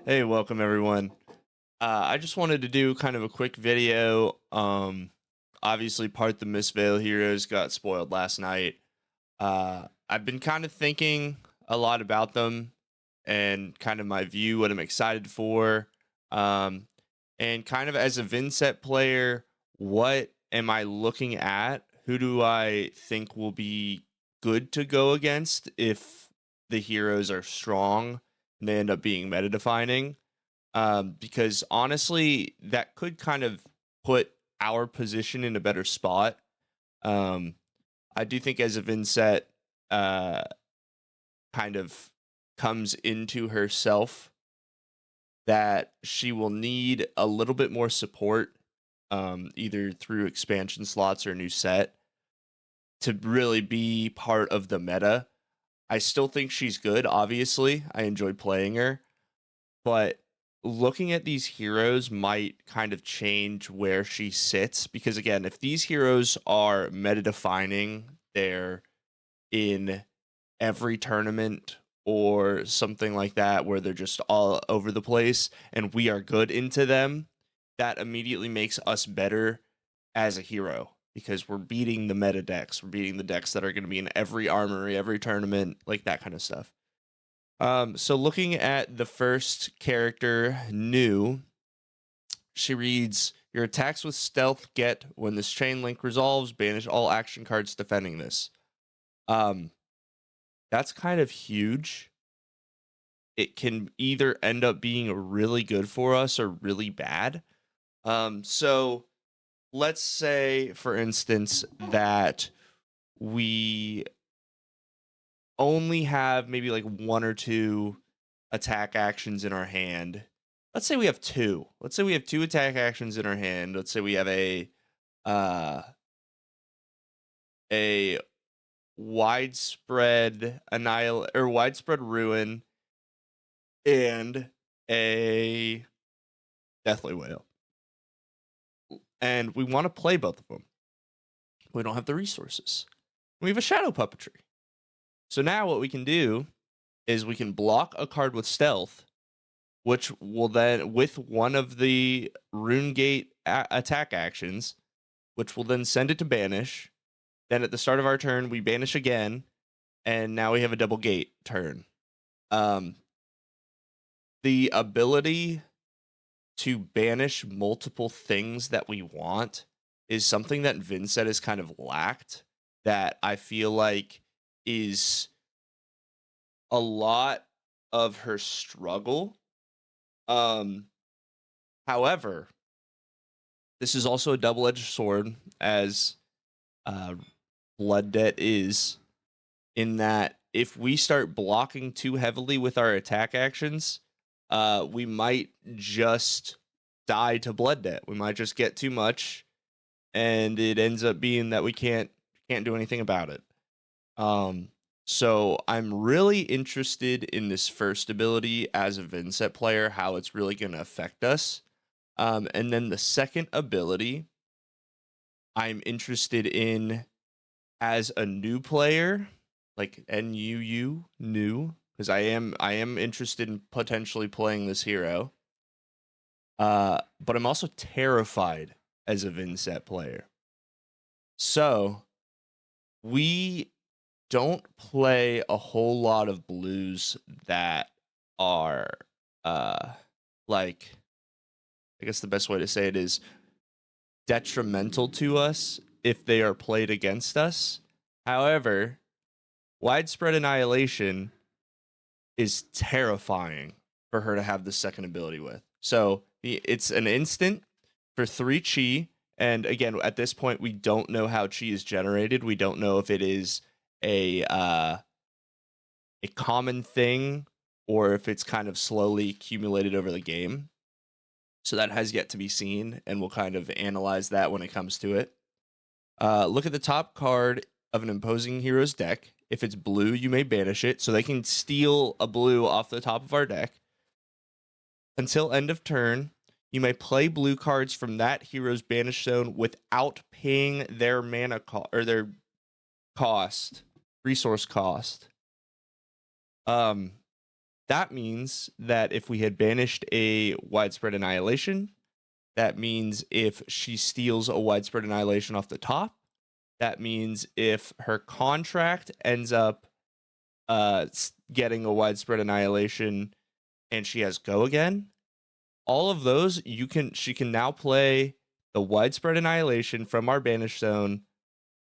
Hey, welcome everyone. I just wanted to do kind of a quick video. Obviously, part the Mistveil heroes got spoiled last night. I've been kind of thinking a lot about them and kind of my view, what I'm excited for. Um, and kind of as a Vynnset player, what am I looking at? Who do I think will be good to go against if the heroes are strong and they end up being meta defining? Because honestly, that could kind of put our position in a better spot. Um, I do think as a Vynnset uh, kind of comes into herself that she will need a little bit more support, either through expansion slots or a new set, to really be part of the meta. I still think she's good, obviously. I enjoy playing her, but looking at these heroes might kind of change where she sits because again, if these heroes are meta defining, they're in every tournament or something like that where they're just all over the place and we are good into them, that immediately makes us better as a hero because we're beating the meta decks. We're beating the decks that are going to be in every armory, every tournament, like that kind of stuff. So looking at the first character, New, she reads, your attacks with stealth get, when this chain link resolves, banish all action cards defending this. Um, that's kind of huge. It can either end up being really good for us or really bad. So let's say, for instance, that we only have maybe like one or two attack actions in our hand. Let's say we have two. Let's say we have two attack actions in our hand. Let's say we have a widespread widespread ruin and a deathly whale. And we want to play both of them. We don't have the resources. We have a shadow puppetry. So now what we can do is we can block a card with stealth, which will then, with one of the rune gate attack actions, which will then send it to banish. Then at the start of our turn, we banish again, and now we have a double gate turn. The ability to banish multiple things that we want is something that Vynnset has kind of lacked, that I feel like is a lot of her struggle. However, this is also a double-edged sword, as Blood Debt is, in that if we start blocking too heavily with our attack actions, we might just die to Blood Debt. We might just get too much, and it ends up being that we can't do anything about it. So I'm really interested in this first ability as a Vynnset player, how it's really going to affect us. And then the second ability, I'm interested in as a new player, like NUU, new, because I am interested in potentially playing this hero. But I'm also terrified as a Vynnset player. So we don't play a whole lot of blues that are like, I guess the best way to say it is detrimental to us if they are played against us. However, widespread annihilation is terrifying for her to have the second ability with. So it's an instant for 3 chi. And again, at this point, we don't know how chi is generated. We don't know if it is a common thing or if it's kind of slowly accumulated over the game. So that has yet to be seen, and we'll kind of analyze that when it comes to it. Look at the top card of an imposing hero's deck. If it's blue, you may banish it, so they can steal a blue off the top of our deck. Until end of turn, you may play blue cards from that hero's banish zone without paying their mana or their cost, resource cost. that means that if we had banished a Widespread Annihilation, that means if she steals a Widespread Annihilation off the top, that means if her contract ends up getting a Widespread Annihilation and she has Go again, all of those she can now play the Widespread Annihilation from our banish zone,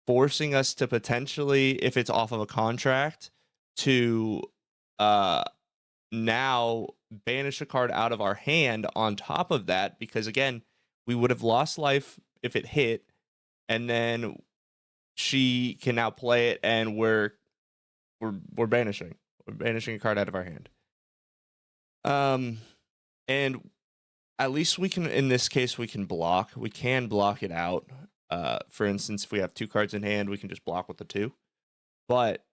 forcing us to potentially, if it's off of a contract, to now banish a card out of our hand on top of that, because again, we would have lost life if it hit, and then she can now play it, and we're banishing. We're banishing a card out of our hand. And at least we can, in this case, we can block. We can block it out. For instance, if we have 2 cards in hand, we can just block with the 2. But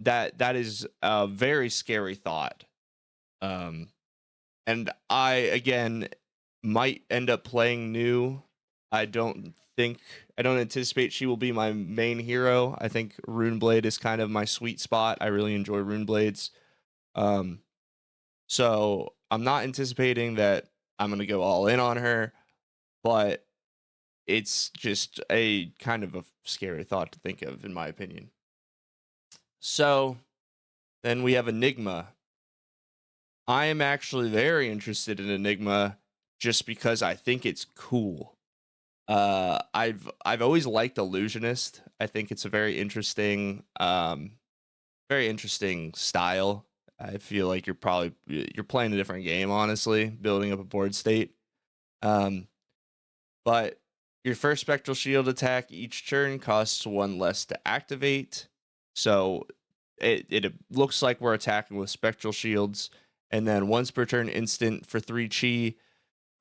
that is a very scary thought. And I, again, might end up playing new. I don't anticipate she will be my main hero. I think Runeblade is kind of my sweet spot. I really enjoy Runeblades. So I'm not anticipating that I'm going to go all in on her, but it's just a kind of a scary thought to think of, in my opinion. So then we have Enigma. I am actually very interested in Enigma just because I think it's cool. I've always liked Illusionist. I think it's a very interesting style. I feel like you're playing a different game, honestly, building up a board state. But your first Spectral Shield attack each turn costs 1 less to activate. So it looks like we're attacking with Spectral Shields. And then once per turn instant for 3 chi,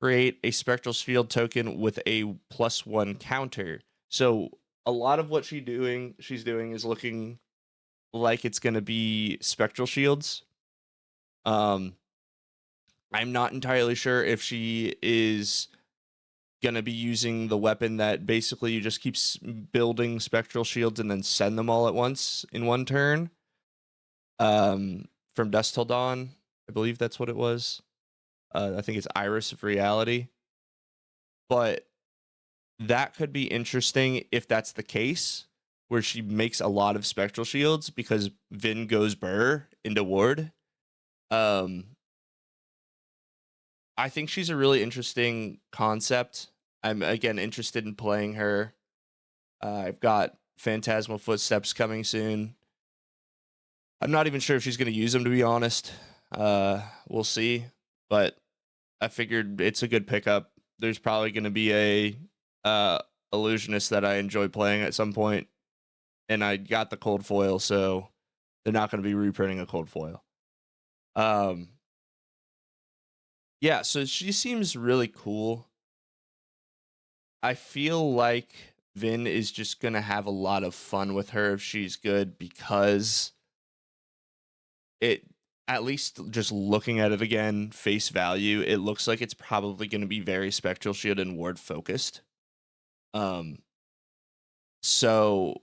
create a Spectral Shield token with a +1 counter. So a lot of what she's doing is looking like it's going to be Spectral Shields. I'm not entirely sure if she is going to be using the weapon that basically you just keep building Spectral Shields and then send them all at once in 1 turn. From Dusk Till Dawn, I believe that's what it was. I think it's Iris of Reality. But that could be interesting if that's the case, where she makes a lot of Spectral Shields because Vin goes burr into Ward. I think she's a really interesting concept. I'm, again, interested in playing her. I've got Phantasmal Footsteps coming soon. I'm not even sure if she's going to use them, to be honest. We'll see. But I figured it's a good pickup. There's probably going to be a Illusionist that I enjoy playing at some point. And I got the cold foil, so they're not going to be reprinting a cold foil. Yeah, so she seems really cool. I feel like Vin is just going to have a lot of fun with her if she's good, because at least just looking at it again, face value, it looks like it's probably going to be very Spectral Shield and Ward focused. So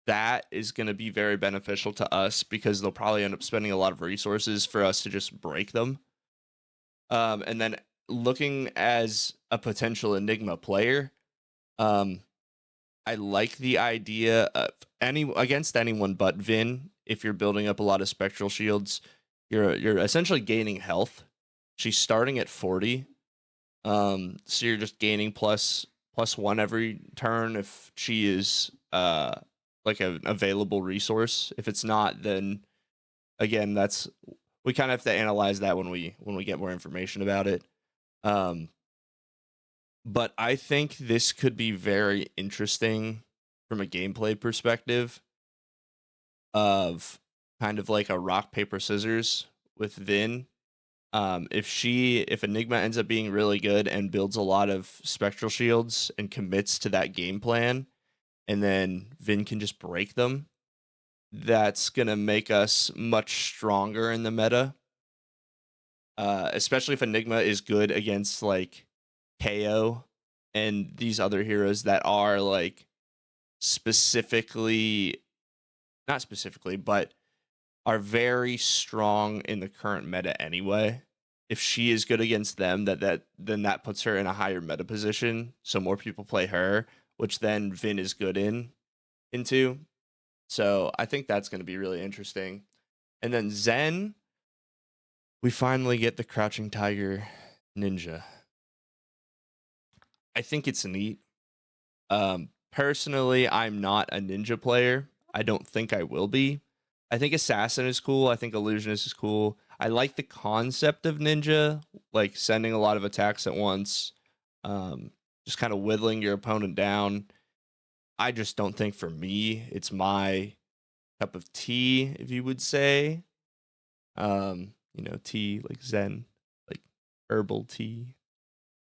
that is going to be very beneficial to us because they'll probably end up spending a lot of resources for us to just break them. And then looking as a potential Enigma player, I like the idea of against anyone but Vin. If you're building up a lot of Spectral Shields, you're essentially gaining health. She's starting at 40, so you're just gaining +1 every turn if she is like an available resource. If it's not, then again, we kind of have to analyze that when we get more information about it. But I think this could be very interesting from a gameplay perspective of kind of like a rock, paper, scissors with Vin. If Enigma ends up being really good and builds a lot of Spectral Shields and commits to that game plan, and then Vin can just break them, that's going to make us much stronger in the meta. Especially if Enigma is good against like KO and these other heroes that are like not specifically, but are very strong in the current meta anyway. If she is good against them, then that puts her in a higher meta position, so more people play her, which then Vin is good into. So I think that's going to be really interesting. And then Zen, we finally get the Crouching Tiger Ninja. I think it's neat. Personally, I'm not a ninja player. I don't think I will be. I think Assassin is cool. I think Illusionist is cool. I like the concept of ninja, like sending a lot of attacks at once, just kind of whittling your opponent down. I just don't think for me it's my cup of tea, if you would say. Tea like Zen, like herbal tea.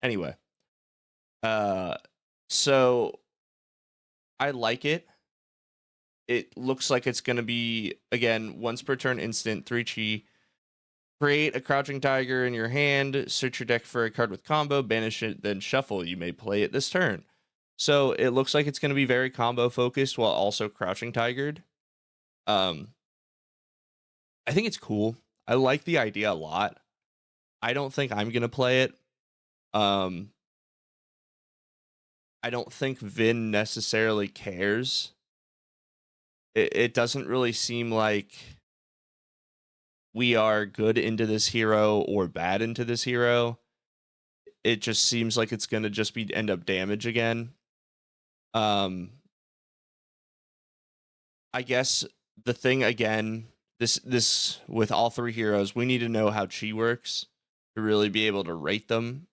Anyway, so I like it. It looks like it's going to be, again, once per turn instant, 3 chi. Create a Crouching Tiger in your hand, search your deck for a card with combo, banish it, then shuffle. You may play it this turn. So it looks like it's going to be very combo focused while also Crouching Tigered. I think it's cool. I like the idea a lot. I don't think I'm going to play it. I don't think Vin necessarily cares. It doesn't really seem like we are good into this hero or bad into this hero. It just seems like it's going to just be end up damage again. I guess the thing again, this with all 3 heroes, we need to know how chi works to really be able to rate them.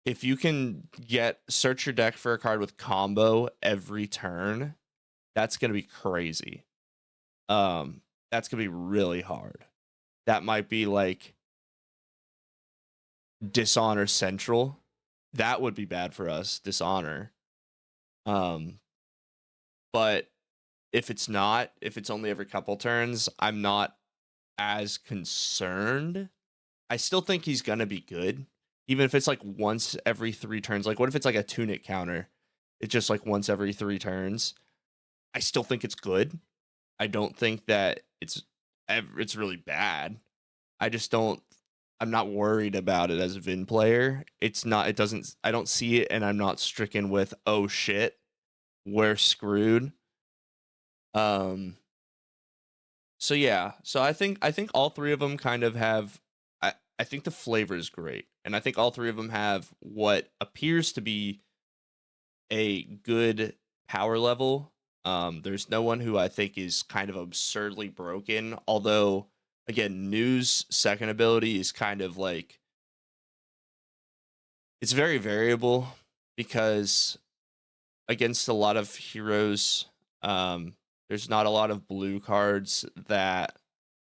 If you can search your deck for a card with combo every turn, that's going to be crazy. That's going to be really hard. That might be like Dishonor Central. That would be bad for us, Dishonor. But if it's not, if it's only every couple turns, I'm not as concerned. I still think he's going to be good. Even if it's like once every 3 turns. Like, what if it's like a Tunic counter? It's just like once every 3 turns. I still think it's good. I don't think that it's really bad. I'm not worried about it as a Vin player. I don't see it, and I'm not stricken with, oh shit, we're screwed. So yeah. So I think all 3 of them kind of have, I think the flavor is great. And I think all 3 of them have what appears to be a good power level. There's no one who I think is kind of absurdly broken. Although, again, New's second ability is kind of like, it's very variable because against a lot of heroes, there's not a lot of blue cards that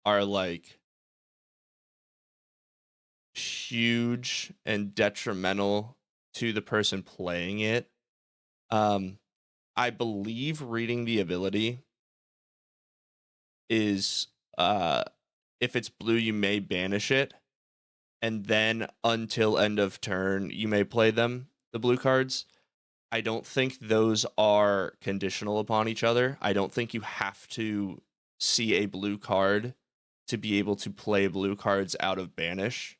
are like huge and detrimental to the person playing it. I believe reading the ability is if it's blue, you may banish it, and then until end of turn, you may play them, the blue cards. I don't think those are conditional upon each other. I don't think you have to see a blue card to be able to play blue cards out of banish.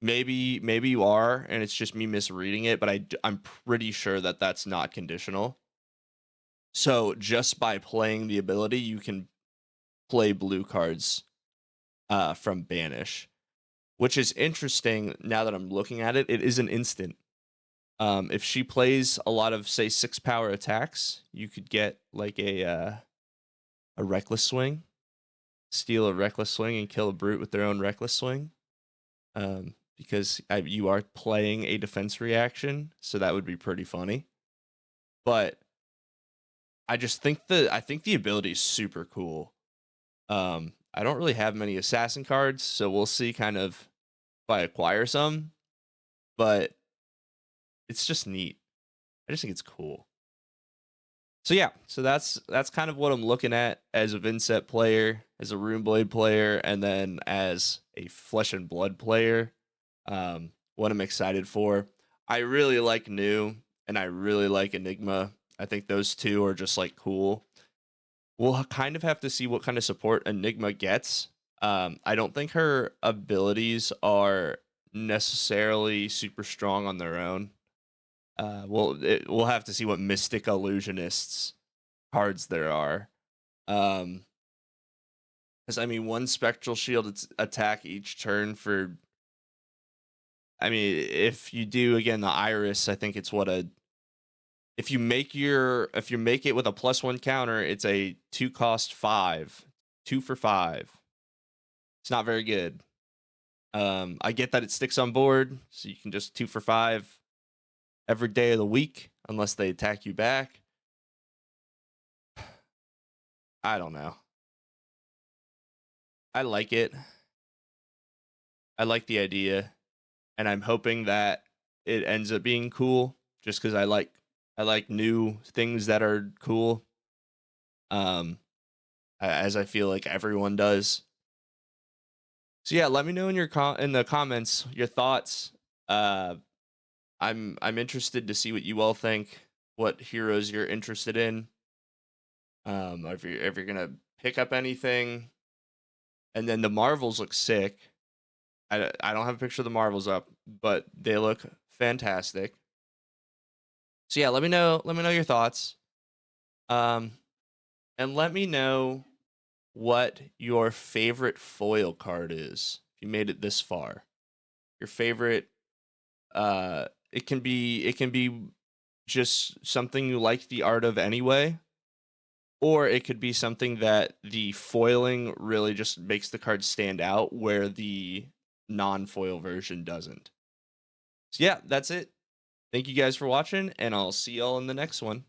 Maybe you are, and it's just me misreading it, but I'm pretty sure that that's not conditional. So just by playing the ability, you can play blue cards from banish, which is interesting. Now that I'm looking at it, it is an instant. If she plays a lot of, say, 6 power attacks, you could get like a reckless swing, steal a reckless swing and kill a brute with their own reckless swing. Because you are playing a defense reaction, so that would be pretty funny. But I just think the ability is super cool. I don't really have many assassin cards, so we'll see kind of if I acquire some. But it's just neat. I just think it's cool. So yeah, so that's kind of what I'm looking at as a Vynnset player, as a Runeblade player, and then as a Flesh and Blood player. What I'm excited for. I really like New, and I really like Enigma. I think those two are just like cool. We'll kind of have to see what kind of support Enigma gets. I don't think her abilities are necessarily super strong on their own. We'll have to see what Mystic Illusionists cards there are. Because I mean, one Spectral Shield attack each turn for. I mean, if you do again the Iris, I think it's what a. If you make it with a +1 counter, it's a 2-cost 5, 2 for 5. It's not very good. I get that it sticks on board, so you can just 2 for 5 every day of the week, unless they attack you back. I don't know. I like it. I like the idea, and I'm hoping that it ends up being cool. Just because I like new things that are cool. As I feel like everyone does. So yeah, let me know in in the comments your thoughts. I'm interested to see what you all think. What heroes you're interested in. If you're gonna pick up anything, and then the Marvels look sick. I don't have a picture of the Marvels up, but they look fantastic. So yeah, let me know your thoughts. And let me know what your favorite foil card is. If you made it this far, your favorite. It can be just something you like the art of anyway, or it could be something that the foiling really just makes the card stand out, where the non-foil version doesn't. So yeah, that's it. Thank you guys for watching, and I'll see y'all in the next one.